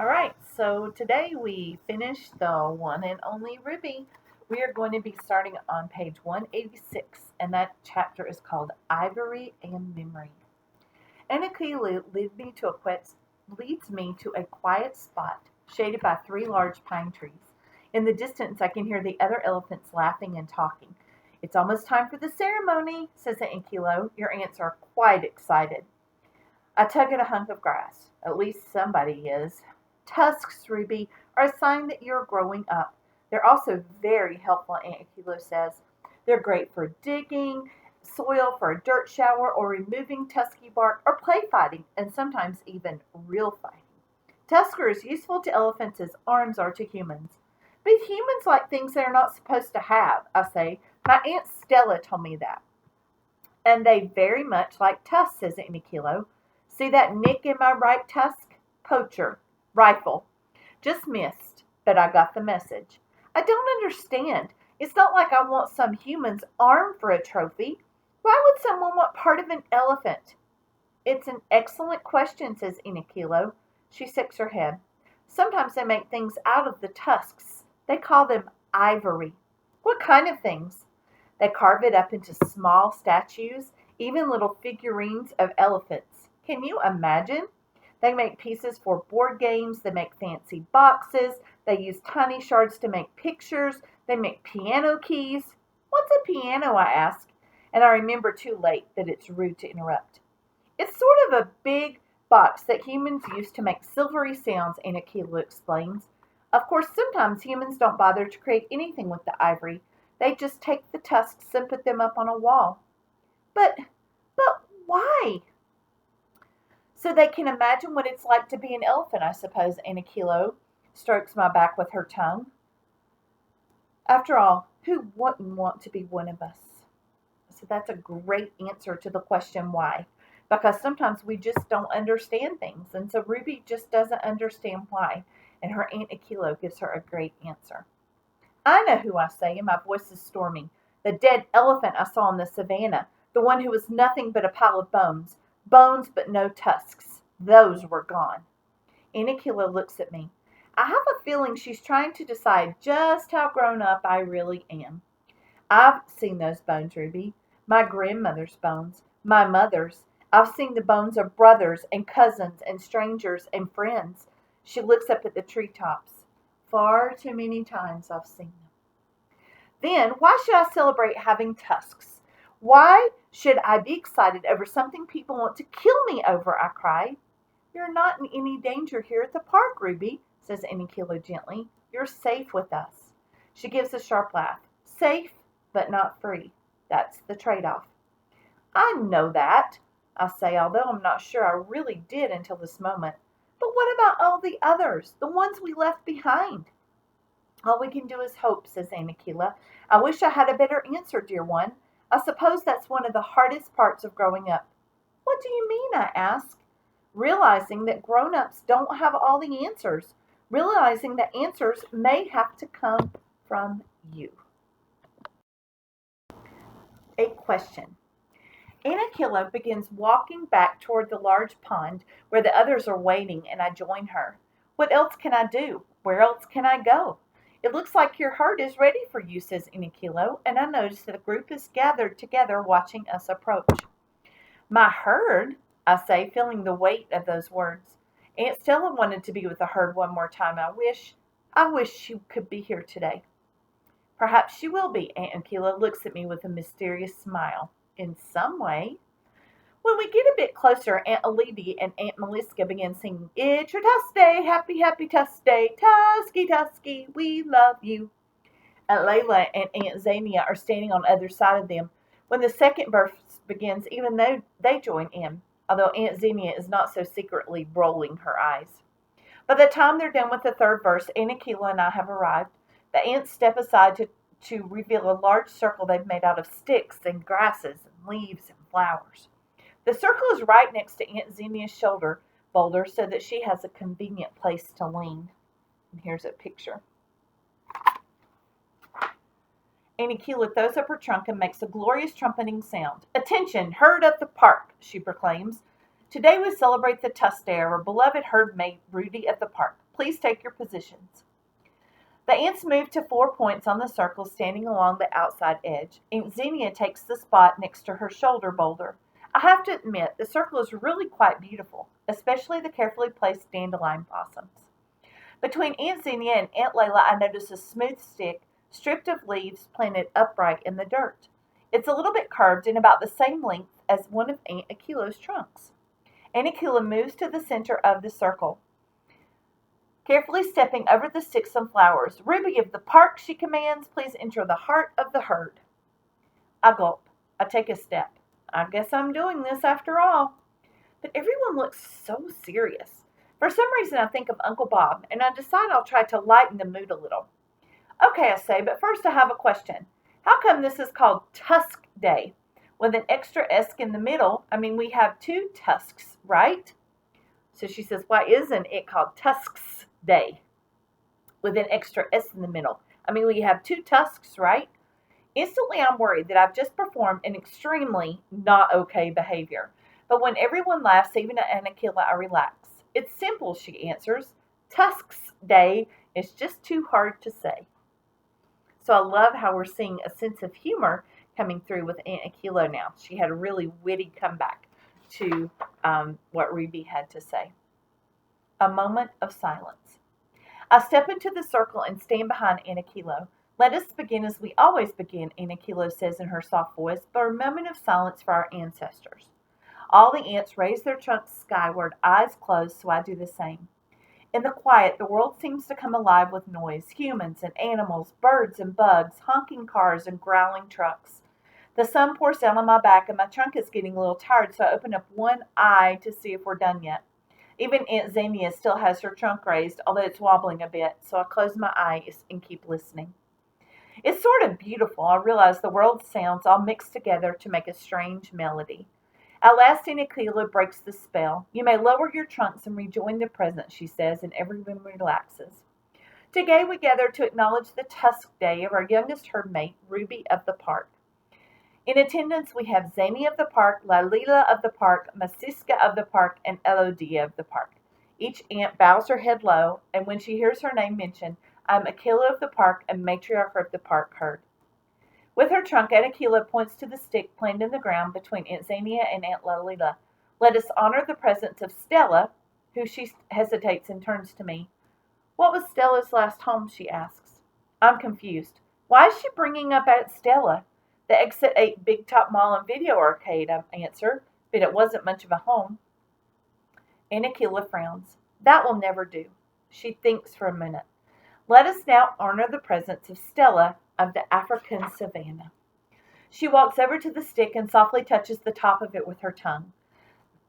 All right, so today we finished the one and only Ruby. We are going to be starting on page 186, and that chapter is called Ivory and Memory. Anakila leads me to a quiet spot shaded by three large pine trees. In the distance, I can hear the other elephants laughing and talking. It's almost time for the ceremony, says Ankilo. Your aunts are quite excited. I tug at a hunk of grass. At least somebody is. Tusks, Ruby, are a sign that you're growing up. They're also very helpful, Aunt Akilo says. They're great for digging soil for a dirt shower or removing tusky bark or play fighting and sometimes even real fighting. Tusk are as useful to elephants as arms are to humans. But humans like things they're not supposed to have, I say. My Aunt Stella told me that. And they very much like tusks, says Aunt. See that nick in my right tusk? Poacher. Rifle. Just missed, but I got the message. I don't understand. It's not like I want some human's arm for a trophy. Why would someone want part of an elephant? It's an excellent question, says Inakilo. She shakes her head. Sometimes they make things out of the tusks. They call them ivory. What kind of things? They carve it up into small statues, even little figurines of elephants. Can you imagine? They make pieces for board games. They make fancy boxes. They use tiny shards to make pictures. They make piano keys. What's a piano, I ask, and I remember too late that it's rude to interrupt. It's sort of a big box that humans use to make silvery sounds, Anakila explains. Of course, sometimes humans don't bother to create anything with the ivory. They just take the tusks and put them up on a wall. But why? So they can imagine what it's like to be an elephant, I suppose, Anakilo strokes my back with her tongue. After all, who wouldn't want to be one of us? So that's a great answer to the question why. Because sometimes we just don't understand things. And so Ruby just doesn't understand why. And her Aunt Akilo gives her a great answer. I know who, I say, and my voice is stormy. The dead elephant I saw in the savannah. The one who was nothing but a pile of bones. Bones but no tusks. Those were gone. Anakilo looks at me. I have a feeling she's trying to decide just how grown up I really am. I've seen those bones, Ruby. My grandmother's bones. My mother's. I've seen the bones of brothers and cousins and strangers and friends. She looks up at the treetops. Far too many times I've seen them. Then, why should I celebrate having tusks? Why should I be excited over something people want to kill me over? I cried. You're not in any danger here at the park, Ruby, says Anikilo gently. You're safe with us. She gives a sharp laugh. Safe, but not free. That's the trade-off. I know that, I say, although I'm not sure I really did until this moment. But what about all the others, the ones we left behind? All we can do is hope, says Anakila. I wish I had a better answer, dear one. I suppose that's one of the hardest parts of growing up. What do you mean, I ask? Realizing that grown-ups don't have all the answers. Realizing that answers may have to come from you. A question. Anakilo begins walking back toward the large pond where the others are waiting, and I join her. What else can I do? Where else can I go? It looks like your herd is ready for you, says Anakilo, and I notice that the group is gathered together watching us approach. My herd, I say, feeling the weight of those words. Aunt Stella wanted to be with the herd one more time. I wish she could be here today. Perhaps she will be. Aunt Anakilo looks at me with a mysterious smile. In some way. When we get a bit closer, Aunt Alidi and Aunt Meliska begin singing, It's your Tusk Day, happy, happy Tusk Day, Tusky, Tusky, we love you. Aunt Layla and Aunt Zania are standing on either side of them. When the second verse begins, even though they join in, although Aunt Zania is not so secretly rolling her eyes. By the time they're done with the third verse, Aunt Akila and I have arrived. The aunts step aside to reveal a large circle they've made out of sticks and grasses and leaves and flowers. The circle is right next to Aunt Zenia's shoulder boulder so that she has a convenient place to lean. And here's a picture. Anikila throws up her trunk and makes a glorious trumpeting sound. Attention, herd of the park, she proclaims. Today we celebrate the Tusk Day, our beloved herd mate Rudy of the park. Please take your positions. The ants move to 4 points on the circle standing along the outside edge. Aunt Xenia takes the spot next to her shoulder boulder. I have to admit, the circle is really quite beautiful, especially the carefully placed dandelion blossoms. Between Aunt Xenia and Aunt Layla, I notice a smooth stick, stripped of leaves, planted upright in the dirt. It's a little bit curved and about the same length as one of Aunt Akila's trunks. Aunt Akila moves to the center of the circle, carefully stepping over the sticks and flowers. Ruby of the park, she commands, please enter the heart of the herd. I gulp. I take a step. I guess I'm doing this after all. But everyone looks so serious. For some reason, I think of Uncle Bob, and I decide I'll try to lighten the mood a little. Okay, I say, but first I have a question. How come this is called Tusk Day? With an extra S in the middle, we have 2 tusks, right? So she says, why isn't it called Tusks Day? With an extra S in the middle. We have 2 tusks, right? Instantly, I'm worried that I've just performed an extremely not okay behavior. But when everyone laughs, even Aunt Akila, I relax. It's simple, she answers. Tusks Day is just too hard to say. So I love how we're seeing a sense of humor coming through with Aunt Akila now. She had a really witty comeback to what Ruby had to say. A moment of silence. I step into the circle and stand behind Aunt Akila. Let us begin as we always begin, Aunt Akila says in her soft voice, but a moment of silence for our ancestors. All the ants raise their trunks skyward, eyes closed, so I do the same. In the quiet, the world seems to come alive with noise. Humans and animals, birds and bugs, honking cars and growling trucks. The sun pours down on my back and my trunk is getting a little tired, so I open up one eye to see if we're done yet. Even Aunt Xenia still has her trunk raised, although it's wobbling a bit, so I close my eyes and keep listening. It's sort of beautiful. I realize the world's sounds all mixed together to make a strange melody. At last, Aunt Akila breaks the spell. You may lower your trunks and rejoin the present, she says, and everyone relaxes. Today we gather to acknowledge the Tusk Day of our youngest herd mate, Ruby of the park. In attendance, we have Zany of the park, Lalila of the park, Masiska of the park, and Elodia of the park. Each ant bows her head low, and when she hears her name mentioned, I'm Akila of the park and matriarch of the park herd. With her trunk, Aunt Akila points to the stick planted in the ground between Aunt Xenia and Aunt Lalila. Let us honor the presence of Stella, who she hesitates and turns to me. What was Stella's last home, she asks. I'm confused. Why is she bringing up Aunt Stella? The Exit 8 Big Top Mall and Video Arcade, I answer, but it wasn't much of a home. Aunt Akila frowns. That will never do. She thinks for a minute. Let us now honor the presence of Stella of the African savannah. She walks over to the stick and softly touches the top of it with her tongue.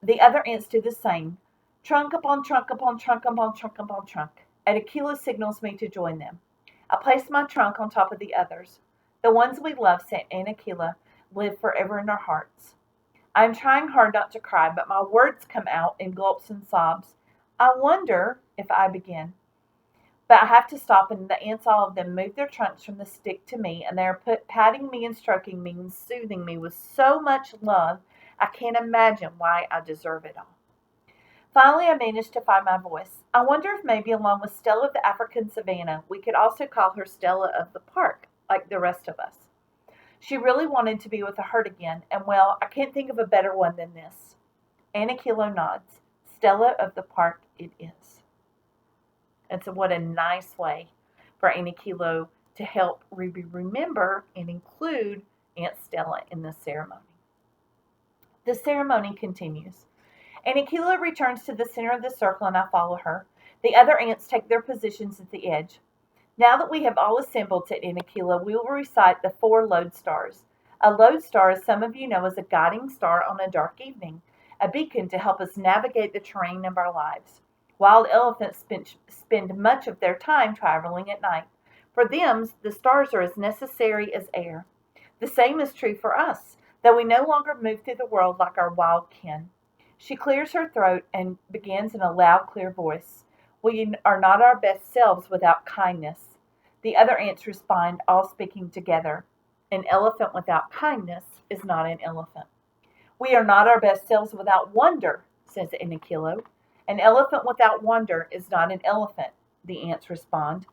The other ants do the same. Trunk upon trunk upon trunk upon trunk upon trunk. Aunt Akila signals me to join them. I place my trunk on top of the others. The ones we love, said Aunt Akila, live forever in our hearts. I am trying hard not to cry, but my words come out in gulps and sobs. I wonder if I begin. But I have to stop, and the ants, all of them, move their trunks from the stick to me, and they are patting me and stroking me and soothing me with so much love, I can't imagine why I deserve it all. Finally, I managed to find my voice. I wonder if maybe along with Stella of the African savannah, we could also call her Stella of the park, like the rest of us. She really wanted to be with the herd again, and well, I can't think of a better one than this. Aunt Akila nods. Stella of the park it is. And so what a nice way for Aunt Akila to help Ruby remember and include Aunt Stella in the ceremony. The ceremony continues. Aunt Akila returns to the center of the circle and I follow her. The other ants take their positions at the edge. Now that we have all assembled, said Aunt Akila, we will recite the 4 lodestars. A lodestar, as some of you know, is a guiding star on a dark evening, a beacon to help us navigate the terrain of our lives. Wild elephants spend much of their time traveling at night. For them, the stars are as necessary as air. The same is true for us, though we no longer move through the world like our wild kin. She clears her throat and begins in a loud, clear voice. We are not our best selves without kindness. The other ants respond, all speaking together. An elephant without kindness is not an elephant. We are not our best selves without wonder, says Aunt Akila. An elephant without wonder is not an elephant. the ants respond.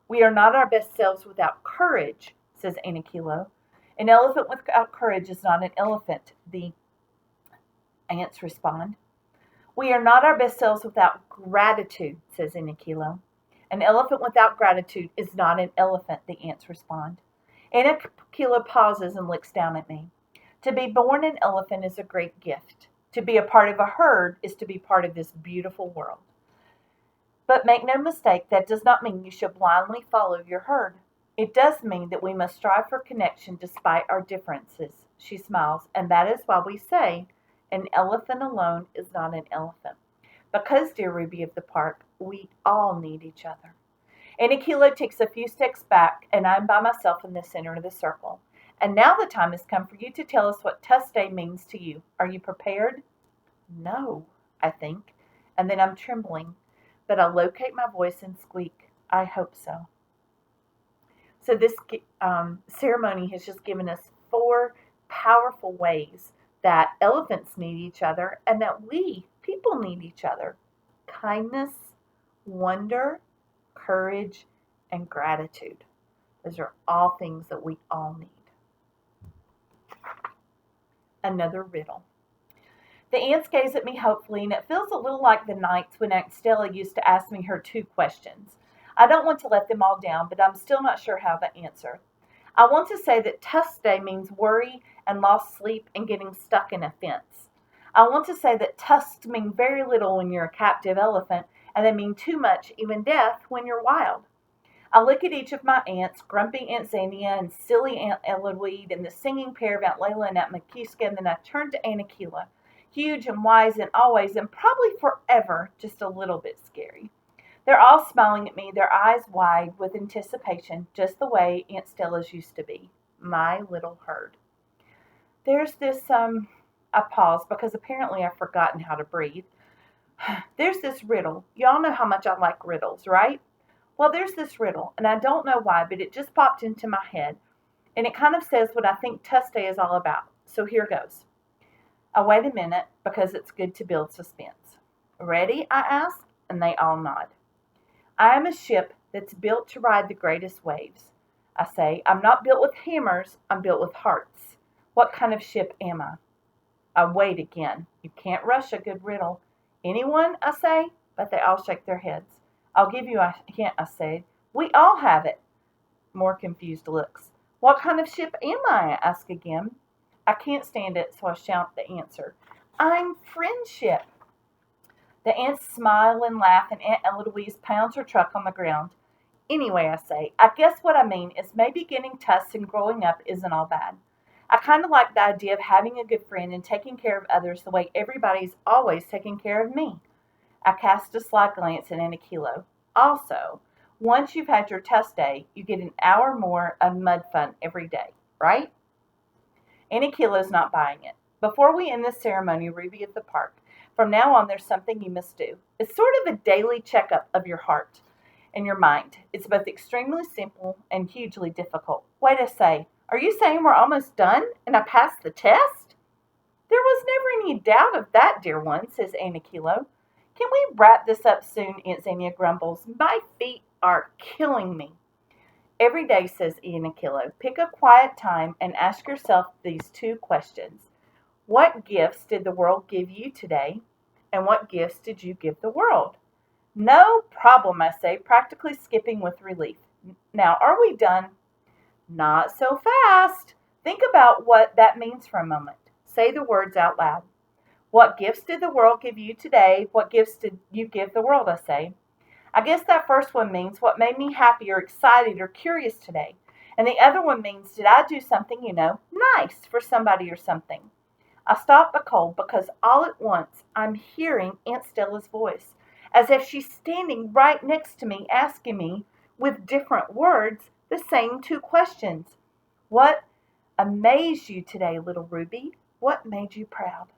We are not our best selves without courage, says Anaquilo. An elephant without courage is not an elephant, the ants respond. We are not our best selves without gratitude, says Anaquilo. An elephant without gratitude is not an elephant, the ants respond. Anaquilo pauses and looks down at me. To be born an elephant is a great gift. To be a part of a herd is to be part of this beautiful world. But make no mistake, that does not mean you should blindly follow your herd. It does mean that we must strive for connection despite our differences. She smiles, and that is why we say, an elephant alone is not an elephant. Because, dear Ruby of the park, we all need each other. Anaquilo takes a few steps back, and I'm by myself in the center of the circle. And now the time has come for you to tell us what Tusk Day means to you. Are you prepared? No, I think. And then I'm trembling. But I locate my voice and squeak, I hope so. So this ceremony has just given us 4 powerful ways that elephants need each other and that we, people, need each other. Kindness, wonder, courage, and gratitude. Those are all things that we all need. Another riddle. The ants gaze at me hopefully, and it feels a little like the nights when Aunt Stella used to ask me her 2 questions. I don't want to let them all down, but I'm still not sure how to answer. I want to say that Tusk Day means worry and lost sleep and getting stuck in a fence. I want to say that tusks mean very little when you're a captive elephant, and they mean too much, even death, when you're wild. I look at each of my aunts, grumpy Aunt Xenia and silly Aunt Eloise, and the singing pair of Aunt Layla and Aunt Makiska, and then I turn to Anaquilo, huge and wise and always and probably forever just a little bit scary. They're all smiling at me, their eyes wide with anticipation, just the way Aunt Stella's used to be. My little herd. There's this, I pause because apparently I've forgotten how to breathe. There's this riddle. Y'all know how much I like riddles, right? Well, there's this riddle, and I don't know why, but it just popped into my head, and it kind of says what I think Tusk Day is all about. So here goes. I wait a minute because it's good to build suspense. Ready? I ask, and they all nod. I am a ship that's built to ride the greatest waves. I say, I'm not built with hammers, I'm built with hearts. What kind of ship am I? I wait again. You can't rush a good riddle. Anyone? I say, but they all shake their heads. I'll give you a hint, I say. We all have it. More confused looks. What kind of ship am I? I ask again. I can't stand it, so I shout the answer. I'm friendship. The ants smile and laugh, and Aunt Eloise pounds her truck on the ground. Anyway, I say, I guess what I mean is maybe getting tusks and growing up isn't all bad. I kind of like the idea of having a good friend and taking care of others the way everybody's always taking care of me. I cast a sly glance at Anaquilo. Also, once you've had your Tusk Day, you get an hour more of mud fun every day, right? Anaquilo's not buying it. Before we end this ceremony, Ruby at the park, from now on there's something you must do. It's sort of a daily checkup of your heart and your mind. It's both extremely simple and hugely difficult. Wait a say, are you saying we're almost done and I passed the test? There was never any doubt of that, dear one, says Anaquilo. Can we wrap this up soon? Aunt Xenia grumbles. My feet are killing me. Every day, says Anaquilo, pick a quiet time and ask yourself these 2 questions. What gifts did the world give you today? And what gifts did you give the world? No problem, I say, practically skipping with relief. Now, are we done? Not so fast. Think about what that means for a moment. Say the words out loud. What gifts did the world give you today? What gifts did you give the world, I say. I guess that first one means what made me happy or excited or curious today. And the other one means, did I do something, nice for somebody or something? I stop cold because all at once I'm hearing Aunt Stella's voice, as if she's standing right next to me asking me, with different words, the same 2 questions. What amazed you today, little Ruby? What made you proud?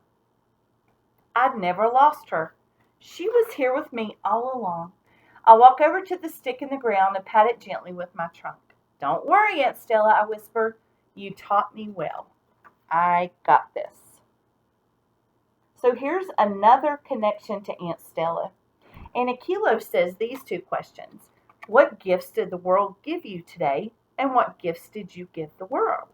I'd never lost her. She was here with me all along. I walk over to the stick in the ground and pat it gently with my trunk. Don't worry, Aunt Stella, I whisper. You taught me well. I got this. So here's another connection to Aunt Stella. And Akilo says these two questions. What gifts did the world give you today? And what gifts did you give the world?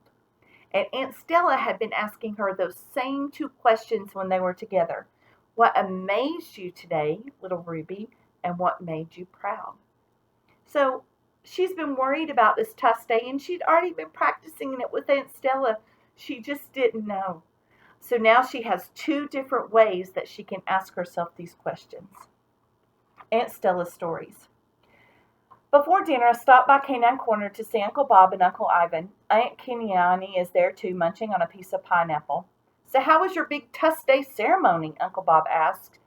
And Aunt Stella had been asking her those same two questions when they were together. What amazed you today, little Ruby, and what made you proud? So she's been worried about this Tusk day, and she'd already been practicing it with Aunt Stella. She just didn't know. So now she has two different ways that she can ask herself these questions. Aunt Stella's stories. Before dinner, I stopped by Canine Corner to see Uncle Bob and Uncle Ivan. Aunt Kenyani is there too, munching on a piece of pineapple. So how was your big Tusk Day ceremony? Uncle Bob asked.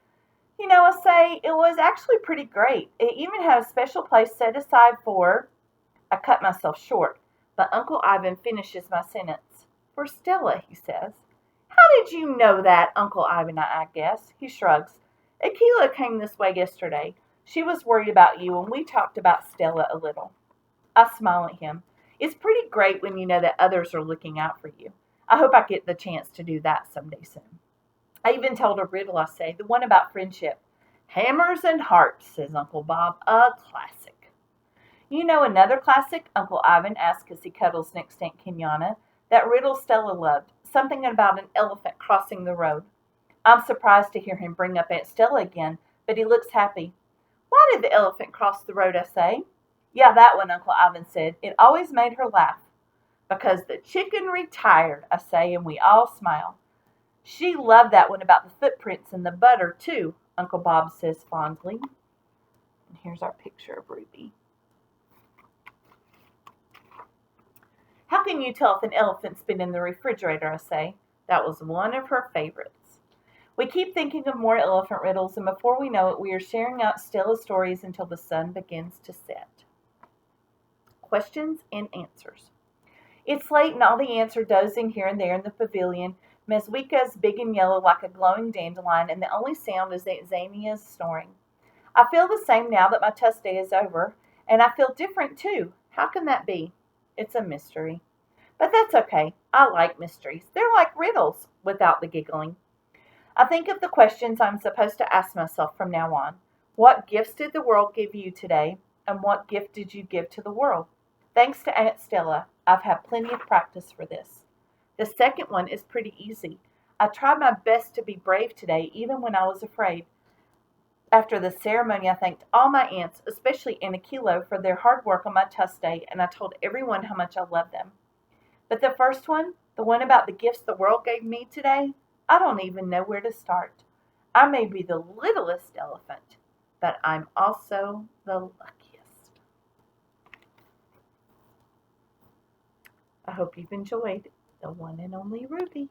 I say, it was actually pretty great. It even had a special place set aside for... I cut myself short, but Uncle Ivan finishes my sentence. For Stella, he says. How did you know that, Uncle Ivan, I guess? He shrugs. Akila came this way yesterday. She was worried about you, and we talked about Stella a little. I smile at him. It's pretty great when you know that others are looking out for you. I hope I get the chance to do that someday soon. I even told a riddle, I say, the one about friendship. Hammers and hearts, says Uncle Bob, a classic. You know another classic? Uncle Ivan asks as he cuddles next to Aunt Kenyana. That riddle Stella loved, something about an elephant crossing the road. I'm surprised to hear him bring up Aunt Stella again, but he looks happy. Why did the elephant cross the road, I say? Yeah, that one, Uncle Ivan said. It always made her laugh. Because the chicken retired, I say, and we all smile. She loved that one about the footprints and the butter, too, Uncle Bob says fondly. And here's our picture of Ruby. How can you tell if an elephant's been in the refrigerator, I say? That was one of her favorites. We keep thinking of more elephant riddles, and before we know it, we are sharing out Stella's stories until the sun begins to set. Questions and answers. It's late, and all the ants are dozing here and there in the pavilion. Meswika is big and yellow like a glowing dandelion, and the only sound is Aunt Xania's snoring. I feel the same now that my Tusk Day is over, and I feel different too. How can that be? It's a mystery. But that's okay. I like mysteries. They're like riddles, without the giggling. I think of the questions I'm supposed to ask myself from now on. What gifts did the world give you today, and what gift did you give to the world? Thanks to Aunt Stella, I've had plenty of practice for this. The second one is pretty easy. I tried my best to be brave today, even when I was afraid. After the ceremony, I thanked all my aunts, especially Aunt Akilo, for their hard work on my Tusk Day, and I told everyone how much I loved them. But the first one, the one about the gifts the world gave me today, I don't even know where to start. I may be the littlest elephant, but I'm also the luckiest. I hope you've enjoyed the one and only Ruby.